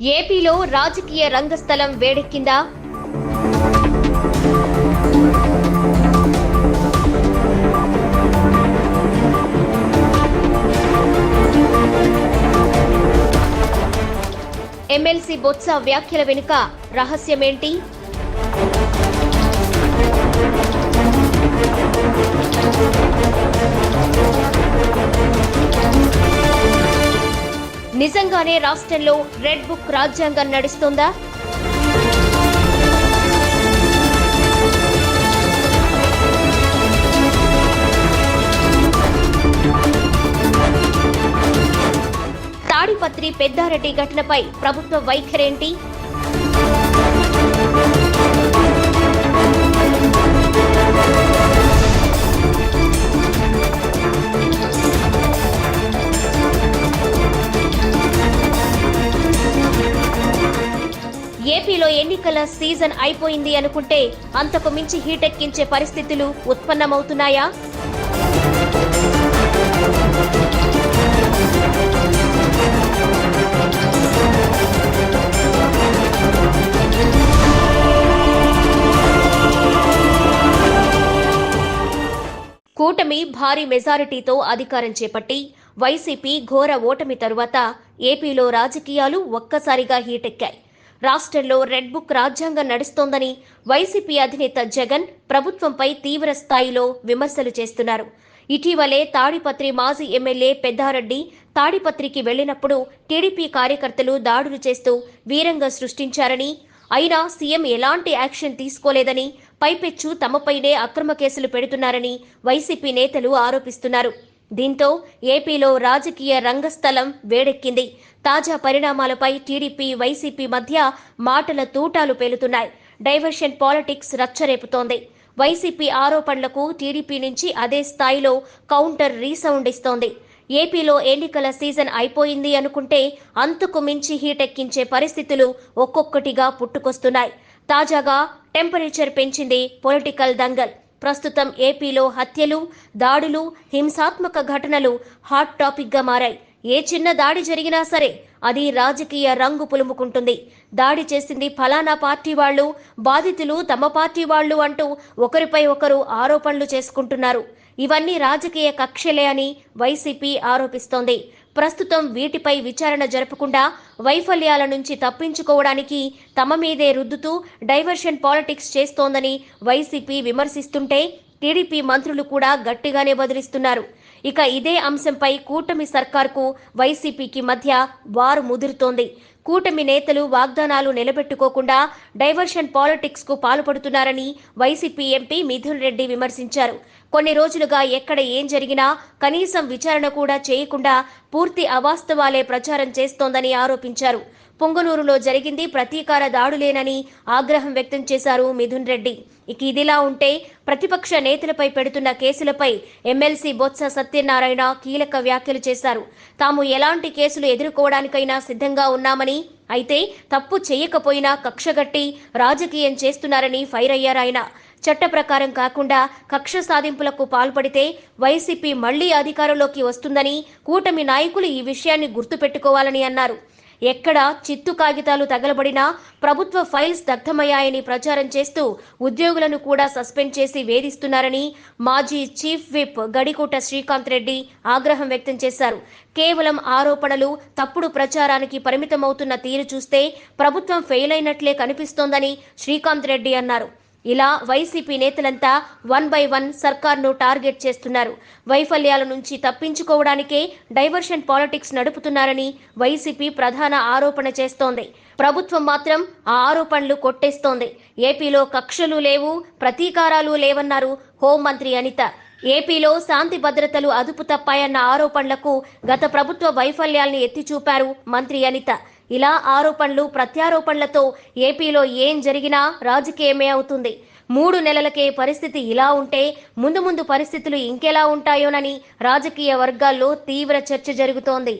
ఏపీలో రాజకీయ రంగస్థలం వేడెక్కిందా? ఎమ్మెల్సీ బొత్స వ్యాఖ్యల వెనుక రహస్యమేంటి? నిజంగానే రాష్ట్రంలో రెడ్ బుక్ రాజ్యాంగం నడుస్తోందా? తాడిపత్రి పెద్దారెడ్డి ఘటనపై ప్రభుత్వ వైఖరేంటి? ఏపీలో ఎన్నికల సీజన్ అయిపోయింది అనుకుంటే అంతకు మించి హీటెక్కించే పరిస్థితులు ఉత్పన్నమవుతున్నాయా? కూటమి భారీ మెజారిటీతో అధికారం చేపట్టి వైసీపీ ఘోర ఓటమి తరువాత ఏపీలో రాజకీయాలు ఒక్కసారిగా హీటెక్కాయి. రాష్ట్రంలో రెడ్ బుక్ రాజ్యాంగం నడుస్తోందని వైసీపీ అధినేత జగన్ ప్రభుత్వంపై తీవ్ర స్థాయిలో విమర్శలు చేస్తున్నారు. ఇటీవలే తాడిపత్రి మాజీ ఎమ్మెల్యే పెద్దారెడ్డి తాడిపత్రికి వెళ్లినప్పుడు టీడీపీ కార్యకర్తలు దాడులు చేస్తూ వీరంగం సృష్టించారని, అయినా సీఎం ఎలాంటి యాక్షన్ తీసుకోలేదని, పైపెచ్చు తమపైనే అక్రమ కేసులు పెడుతున్నారని వైసీపీ నేతలు ఆరోపిస్తున్నారు. దీంతో ఏపీలో రాజకీయ రంగస్థలం వేడెక్కింది. తాజా పరిణామాలపై టీడీపీ వైసీపీ మధ్య మాటల తూటాలు పేలుతున్నాయి. డైవర్షన్ పాలిటిక్స్ రచ్చరేపుతోంది. వైసీపీ ఆరోపణలకు టీడీపీ నుంచి అదే స్థాయిలో కౌంటర్ రీసౌండ్ ఇస్తోంది. ఏపీలో ఎన్నికల సీజన్ అయిపోయింది అనుకుంటే అంతకు మించి హీటెక్కించే పరిస్థితులు ఒక్కొక్కటిగా పుట్టుకొస్తున్నాయి. తాజాగా టెంపరేచర్ పెంచింది పొలిటికల్ దంగల్. ప్రస్తుతం ఏపీలో హత్యలు, దాడులు, హింసాత్మక ఘటనలు హాట్ టాపిక్ గా మారాయి. ఏ చిన్న దాడి జరిగినా సరే అది రాజకీయ రంగు పులుముకుంటుంది. దాడి చేసింది ఫలానా పార్టీ వాళ్లు, బాధితులు తమ పార్టీ వాళ్లు అంటూ ఒకరిపై ఒకరు ఆరోపణలు చేసుకుంటున్నారు. ఇవన్నీ రాజకీయ కక్షలే అని వైసీపీ ఆరోపిస్తోంది. ప్రస్తుతం వీటిపై విచారణ జరపకుండా వైఫల్యాల నుంచి తప్పించుకోవడానికి తమ మీదే రుద్దుతూ డైవర్షన్ పాలిటిక్స్ చేస్తోందని వైసీపీ విమర్శిస్తుంటే టీడీపీ మంత్రులు కూడా గట్టిగానే బదిలిస్తున్నారు. ఇక ఇదే అంశంపై కూటమి సర్కార్కు వైసీపీకి మధ్య వారు ముదురుతోంది. కూటమి నేతలు వాగ్దానాలు నిలబెట్టుకోకుండా డైవర్షన్ పాలిటిక్స్ కు పాల్పడుతున్నారని వైసీపీ ఎంపీ మిథున్ రెడ్డి విమర్శించారు. కొన్ని రోజులుగా ఎక్కడ ఏం జరిగినా కనీసం విచారణ కూడా చేయకుండా పూర్తి అవాస్తవాలే ప్రచారం చేస్తోందని ఆరోపించారు. పొంగనూరులో జరిగింది ప్రతీకార దాడులేనని ఆగ్రహం వ్యక్తం చేశారు మిథున్ రెడ్డి. ఇక ఇదిలా ఉంటే ప్రతిపక్ష నేతలపై పెడుతున్న కేసులపై ఎమ్మెల్సీ బొత్స సత్యనారాయణ కీలక వ్యాఖ్యలు చేశారు. తాము ఎలాంటి కేసులు ఎదుర్కోవడానికైనా సిద్ధంగా ఉన్నామని, అయితే తప్పు చేయకపోయినా కక్షగట్టి రాజకీయం చేస్తున్నారని ఫైర్ అయ్యారాయన. చట్ట ప్రకారం కాకుండా కక్ష సాధింపులకు పాల్పడితే వైసీపీ మళ్లీ అధికారంలోకి వస్తుందని కూటమి నాయకులు ఈ విషయాన్ని గుర్తుపెట్టుకోవాలని అన్నారు. ఎక్కడ చిత్తు కాగితాలు తగలబడినా ప్రభుత్వ ఫైల్స్ దగ్ధమయ్యాయని ప్రచారం చేస్తూ ఉద్యోగులను కూడా సస్పెండ్ చేసి వేధిస్తున్నారని మాజీ చీఫ్ విప్ గడికోట శ్రీకాంత్ రెడ్డి ఆగ్రహం వ్యక్తం చేశారు. కేవలం ఆరోపణలు, తప్పుడు ప్రచారానికి పరిమితమవుతున్న తీరు చూస్తే ప్రభుత్వం ఫెయిల్ అయినట్లే కనిపిస్తోందని శ్రీకాంత్ రెడ్డి అన్నారు. ఇలా వైసీపీ నేతలంతా 1 by 1 సర్కార్ను టార్గెట్ చేస్తున్నారు. వైఫల్యాల నుంచి తప్పించుకోవడానికే డైవర్షన్ పాలిటిక్స్ నడుపుతున్నారని వైసీపీ ప్రధాన ఆరోపణ చేస్తోంది. ప్రభుత్వం మాత్రం ఆ ఆరోపణలు కొట్టేస్తోంది. ఏపీలో కక్షలు లేవు, ప్రతీకారాలు లేవన్నారు హోంమంత్రి అనిత. ఏపీలో శాంతి భద్రతలు అదుపు తప్పాయన్న ఆరోపణలకు గత ప్రభుత్వ వైఫల్యాల్ని ఎత్తిచూపారు మంత్రి అనిత. ఇలా ఆరోపణలు ప్రత్యారోపణలతో ఏపీలో ఏం జరిగినా రాజకీయమే అవుతుంది. 3 నెలలకే పరిస్థితి ఇలా ఉంటే ముందు ముందు పరిస్థితులు ఇంకెలా ఉంటాయోనని రాజకీయ వర్గాల్లో తీవ్ర చర్చ జరుగుతోంది.